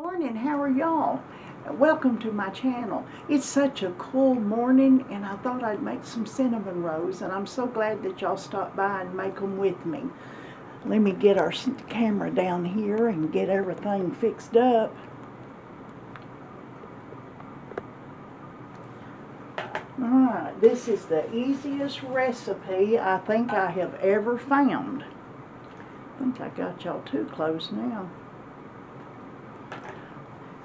Morning, how are y'all? Welcome to my channel. It's such a cool morning and I thought I'd make some cinnamon rolls, and I'm so glad that y'all stopped by and make them with me. Let me get our camera down here and get everything fixed up. Alright, this is the easiest recipe I think I have ever found. I think I got y'all too close now.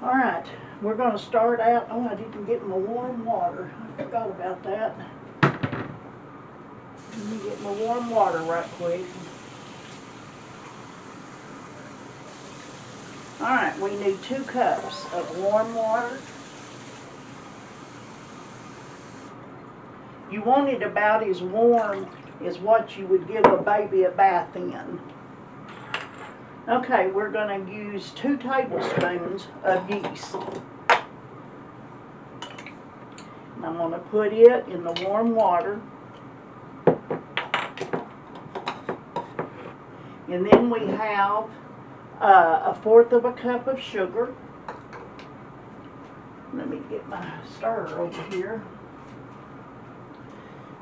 Alright, we're going to start out. Oh, I didn't get my warm water. I forgot about that. Let me get my warm water right quick. Alright, we need 2 cups of warm water. You want it about as warm as what you would give a baby a bath in. Okay, we're going to use 2 tablespoons of yeast. And I'm going to put it in the warm water. And then we have 1/4 of a cup of sugar. Let me get my stirrer over here.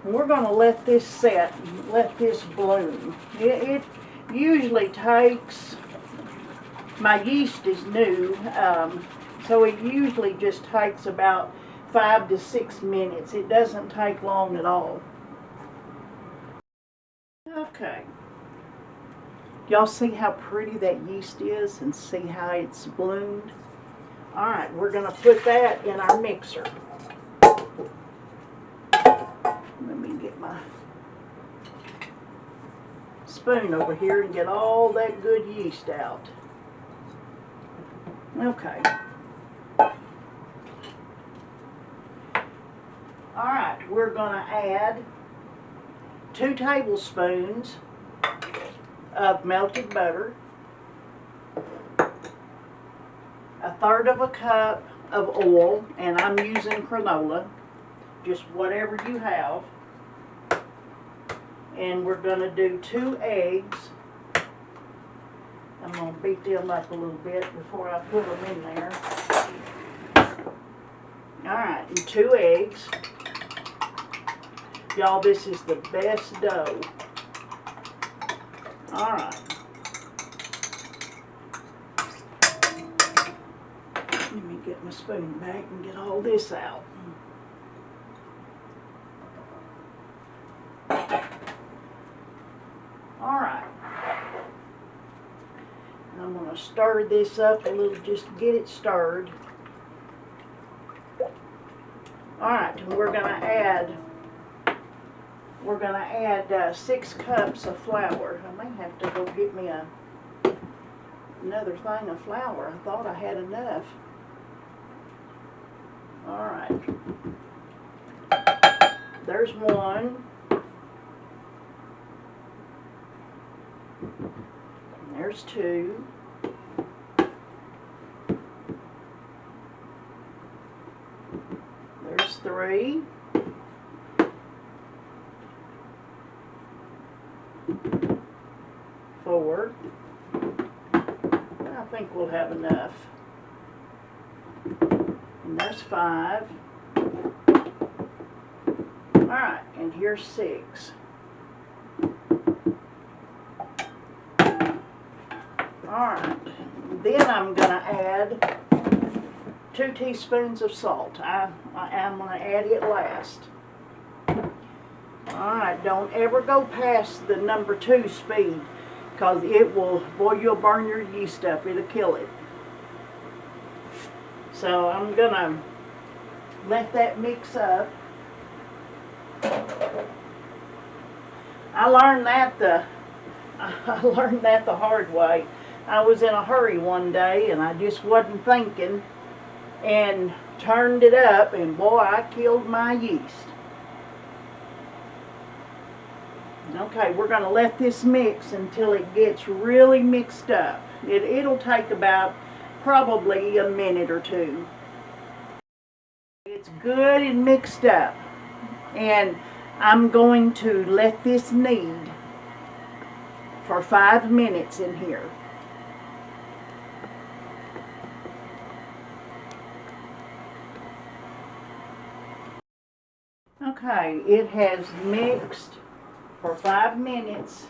And we're going to let this set, let this bloom. It usually takes, my yeast is new, so it usually just takes about 5 to 6 minutes. It doesn't take long at all. Okay. Y'all see how pretty that yeast is and see how it's bloomed? Alright, we're going to put that in our mixer. Let me get my spoon over here and get all that good yeast out. Okay. Alright, we're going to add 2 tablespoons of melted butter, 1/3 of a cup of oil, and I'm using canola, just whatever you have. And we're going to do 2 eggs. I'm going to beat them up a little bit before I put them in there. Alright, and 2 eggs. Y'all, this is the best dough. Alright. Let me get my spoon back and get all this out. Alright. I'm going to stir this up a little just to get it stirred. Alright, and we're going to add 6 cups of flour. I may have to go get me another thing of flour. I thought I had enough. Alright. There's 1. There's 2. There's 3. 4. I think we'll have enough. And there's 5. Alright, and here's 6. Alright, then I'm going to add 2 teaspoons of salt. I'm going to add it last. Alright, don't ever go past the number 2 speed, because it will, boy, you'll burn your yeast up. It'll kill it. So I'm going to let that mix up. I learned that the hard way. I was in a hurry one day and I just wasn't thinking and turned it up, and boy, I killed my yeast. Okay, we're going to let this mix until it gets really mixed up. It'll take about probably a minute or 2. It's good and mixed up, and I'm going to let this knead for 5 minutes in here. Okay, it has mixed for 5 minutes,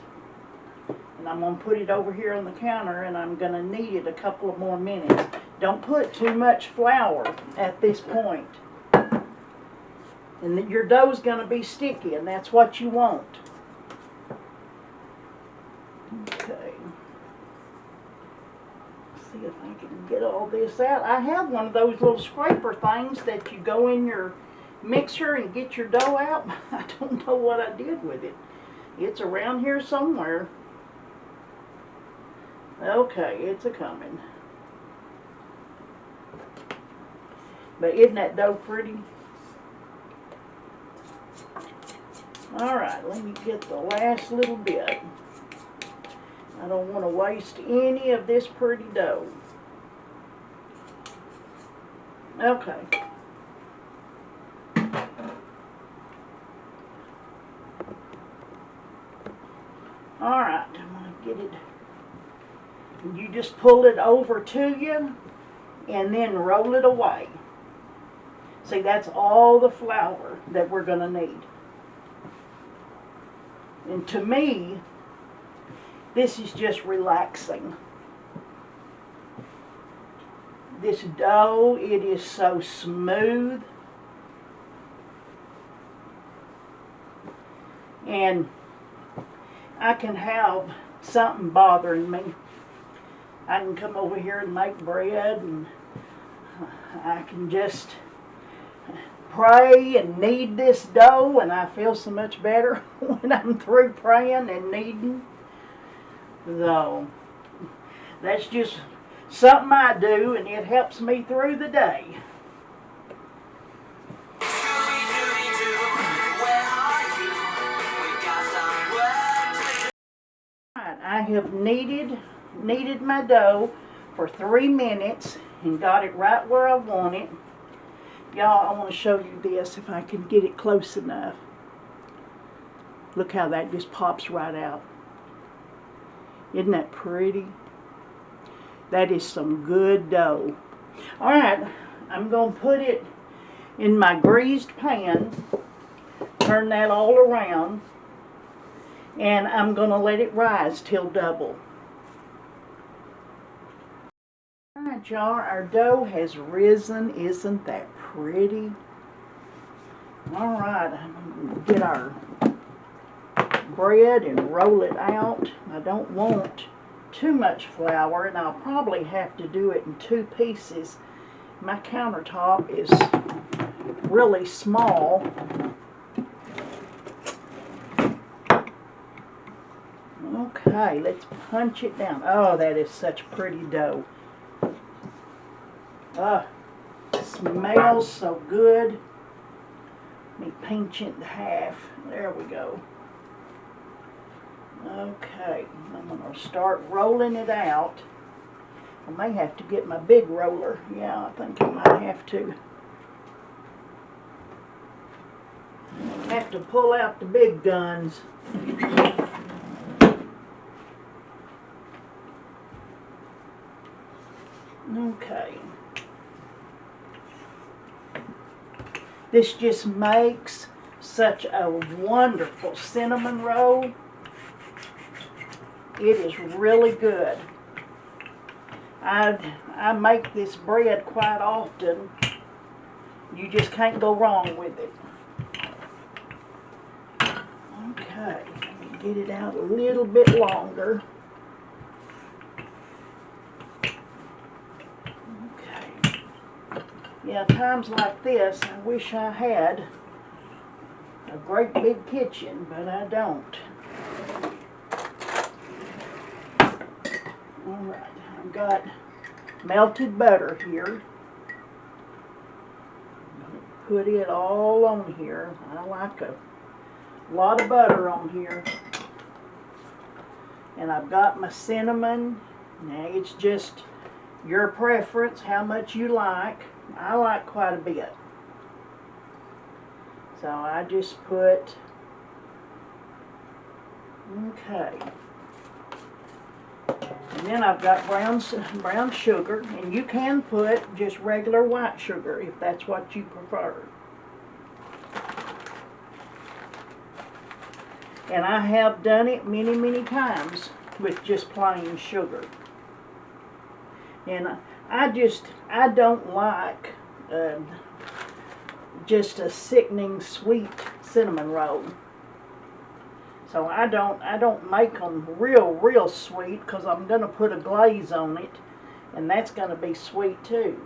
and I'm going to put it over here on the counter, and I'm going to knead it a couple of more minutes. Don't put too much flour at this point. And your dough's going to be sticky, and that's what you want. Okay. See if I can get all this out. I have one of those little scraper things that you go in your mixer and get your dough out. I don't know what I did with it. It's around here somewhere. Okay, it's a-coming. But isn't that dough pretty? Alright, let me get the last little bit. I don't want to waste any of this pretty dough. Okay. Alright, I'm going to get it. You just pull it over to you and then roll it away. See, that's all the flour that we're going to need. And to me, this is just relaxing. This dough, it is so smooth. And I can have something bothering me. I can come over here and make bread, and I can just pray and knead this dough, and I feel so much better when I'm through praying and kneading. So that's just something I do, and it helps me through the day. I have kneaded my dough for 3 minutes and got it right where I want it. Y'all, I want to show you this if I can get it close enough. Look how that just pops right out. Isn't that pretty? That is some good dough. Alright, I'm going to put it in my greased pan. Turn that all around. And I'm going to let it rise till double. Alright, y'all, our dough has risen. Isn't that pretty? Alright, I'm going to get our bread and roll it out. I don't want too much flour, and I'll probably have to do it in 2 pieces. My countertop is really small. Okay, let's punch it down. Oh, that is such pretty dough. It smells so good. Let me pinch it in half. There we go. Okay, I'm going to start rolling it out. I may have to get my big roller. Yeah, I think I might have to. Have to pull out the big guns. Okay. This just makes such a wonderful cinnamon roll. It is really good. I make this bread quite often. You just can't go wrong with it. Okay, let me get it out a little bit longer. Okay. Yeah, times like this, I wish I had a great big kitchen, but I don't. Alright, I've got melted butter here. Put it all on here. I like a lot of butter on here. And I've got my cinnamon. Now it's just your preference, how much you like. I like quite a bit. So I just put, okay. And then I've got brown sugar, and you can put just regular white sugar if that's what you prefer. And I have done it many, many times with just plain sugar. And I don't like just a sickening sweet cinnamon roll. So I don't make them real sweet, because I'm going to put a glaze on it, and that's going to be sweet too.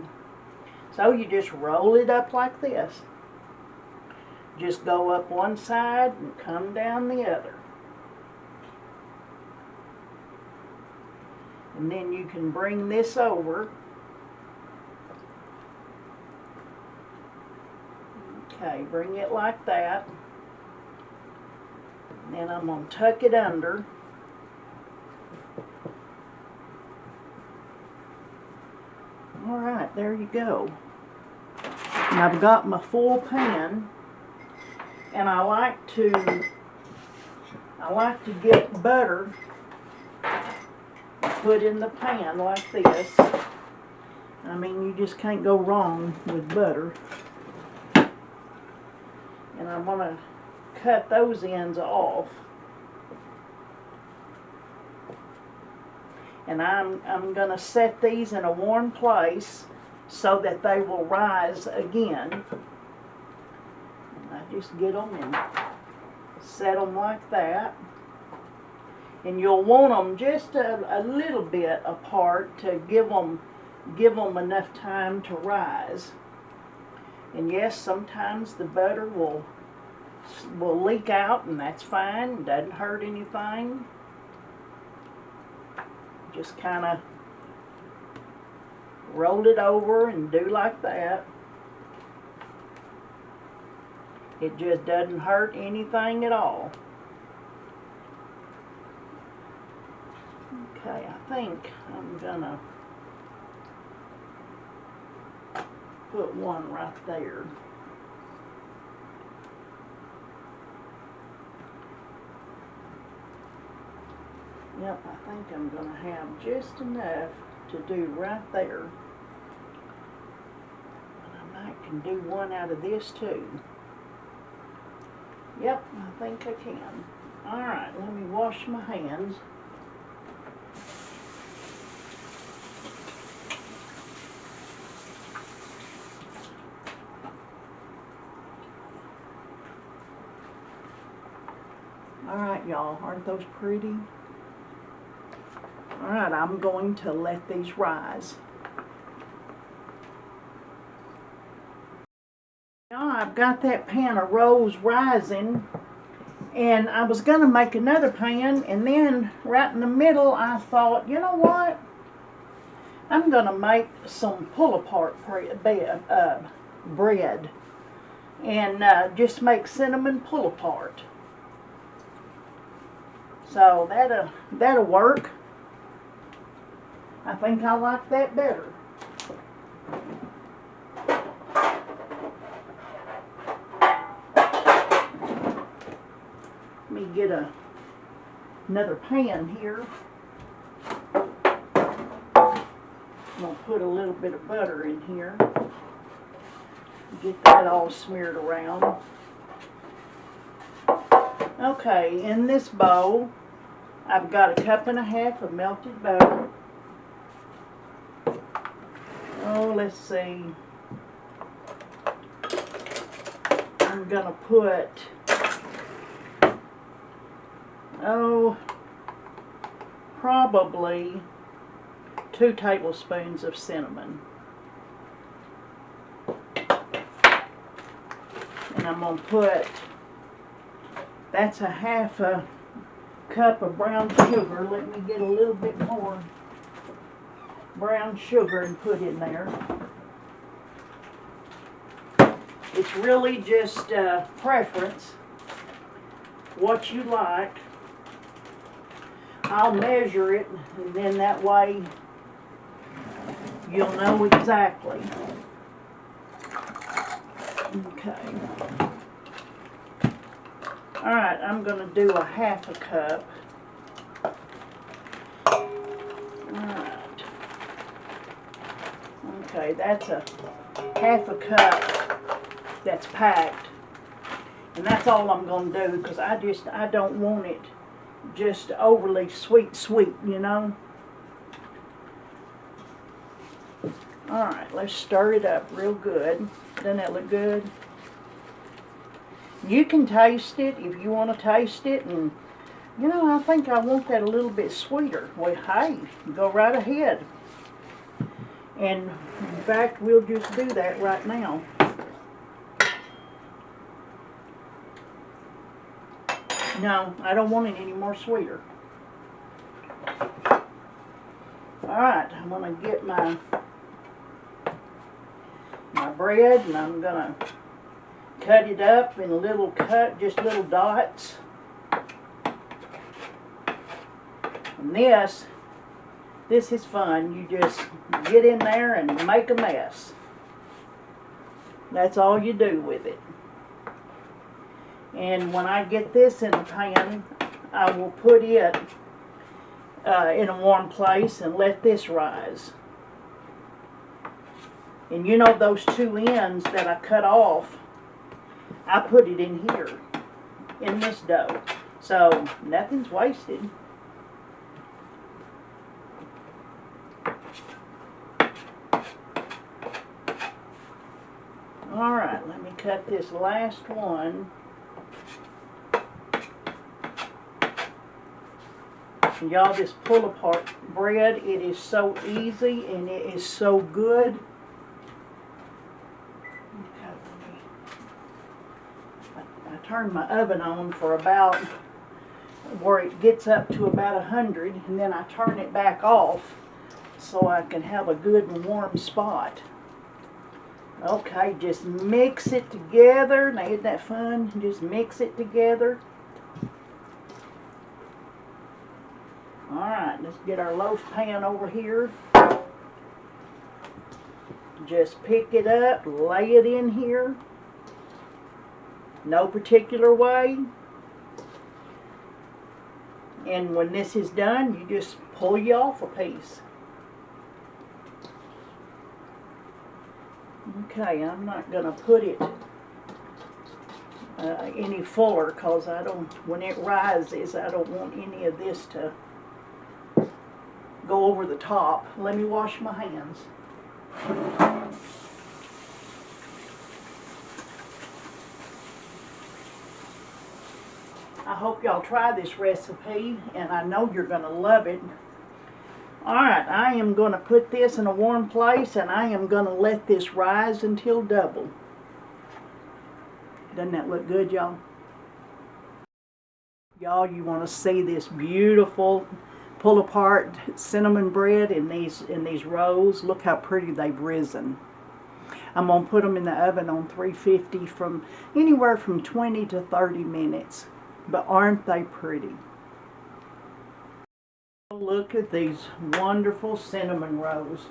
So you just roll it up like this. Just go up one side and come down the other. And then you can bring this over. Okay, bring it like that. And then I'm going to tuck it under. Alright, there you go. And I've got my full pan. And I like to get butter, put in the pan like this. I mean, you just can't go wrong with butter. And I'm going to cut those ends off. And I'm going to set these in a warm place so that they will rise again. And I just get them and set them like that. And you'll want them just a little bit apart to give them enough time to rise. And yes, sometimes the butter will leak out, and that's fine. It doesn't hurt anything. Just kind of roll it over and do like that. It just doesn't hurt anything at all. Okay, I think I'm gonna put one right there. Yep, I think I'm going to have just enough to do right there. And I might can do one out of this too. Yep, I think I can. Alright, let me wash my hands. Alright, y'all, aren't those pretty? Alright, I'm going to let these rise. Now I've got that pan of rolls rising, and I was going to make another pan, and then right in the middle I thought, you know what? I'm going to make some pull-apart bread, and just make cinnamon pull-apart. So that'll work. I think I like that better. Let me get another pan here. I'm going to put a little bit of butter in here. Get that all smeared around. Okay, in this bowl, I've got 1.5 cups of melted butter. Oh, let's see. I'm going to put, probably 2 tablespoons of cinnamon. And I'm going to put, that's 1/2 cup of brown sugar. Let me get a little bit more brown sugar and put in there. It's really just preference, what you like. I'll measure it, and then that way you'll know exactly. Okay. Alright, I'm going to do 1/2 cup. Alright. Okay, that's 1/2 cup that's packed. And that's all I'm going to do, because I don't want it just overly sweet, you know. Alright, let's stir it up real good. Doesn't that look good? You can taste it if you want to taste it, and you know, I think I want that a little bit sweeter. Well, hey, go right ahead. And in fact, we'll just do that right now. No, I don't want it any more sweeter. Alright, I'm going to get my bread, and I'm going to cut it up in just little dots. And this is fun. You just get in there and make a mess. That's all you do with it. And when I get this in the pan, I will put it in a warm place and let this rise. And you know those two ends that I cut off, I put it in here, in this dough. So nothing's wasted. Alright, let me cut this last one. Y'all, this pull-apart bread, it is so easy and it is so good. I turned my oven on for about where it gets up to about 100, and then I turn it back off so I can have a good and warm spot. Okay, just mix it together. Now, isn't that fun? Just mix it together. Alright, let's get our loaf pan over here. Just pick it up, lay it in here. No particular way. And when this is done, you just pull you off a piece. Okay, I'm not going to put it any fuller, because when it rises, I don't want any of this to go over the top. Let me wash my hands. I hope y'all try this recipe, and I know you're going to love it. Alright, I am going to put this in a warm place, and I am going to let this rise until double. Doesn't that look good, y'all? Y'all, you want to see this beautiful pull-apart cinnamon bread in these rolls? Look how pretty they've risen. I'm going to put them in the oven on 350 from anywhere from 20 to 30 minutes. But aren't they pretty? Look at these wonderful cinnamon rolls.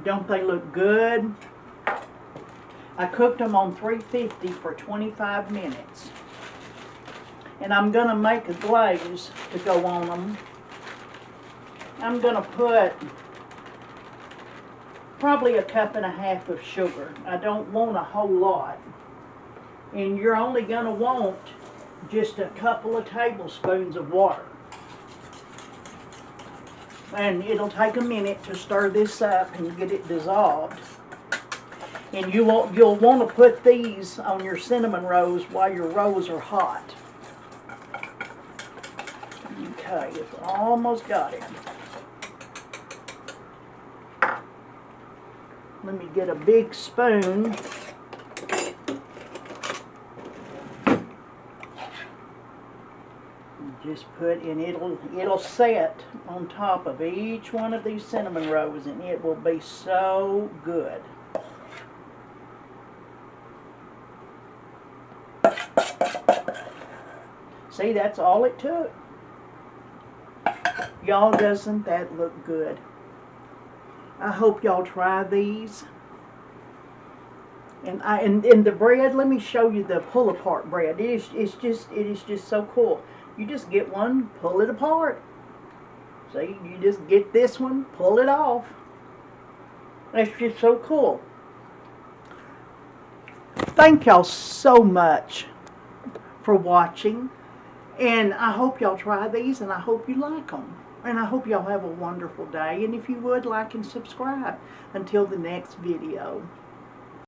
Don't they look good? I cooked them on 350 for 25 minutes. And I'm going to make a glaze to go on them. I'm going to put probably 1.5 cups of sugar. I don't want a whole lot. And you're only going to want just a couple of tablespoons of water. And it'll take a minute to stir this up and get it dissolved. And you'll want to put these on your cinnamon rolls while your rolls are hot. Okay, it's almost got it. Let me get a big spoon. Just put in, it'll set on top of each one of these cinnamon rolls, and it will be so good. See, that's all it took. Y'all, doesn't that look good? I hope y'all try these. And the bread, let me show you the pull apart bread. It is just so cool. You just get one, pull it apart. See, you just get this one, pull it off. It's just so cool. Thank y'all so much for watching. And I hope y'all try these, and I hope you like them. And I hope y'all have a wonderful day. And if you would, like and subscribe. Until the next video.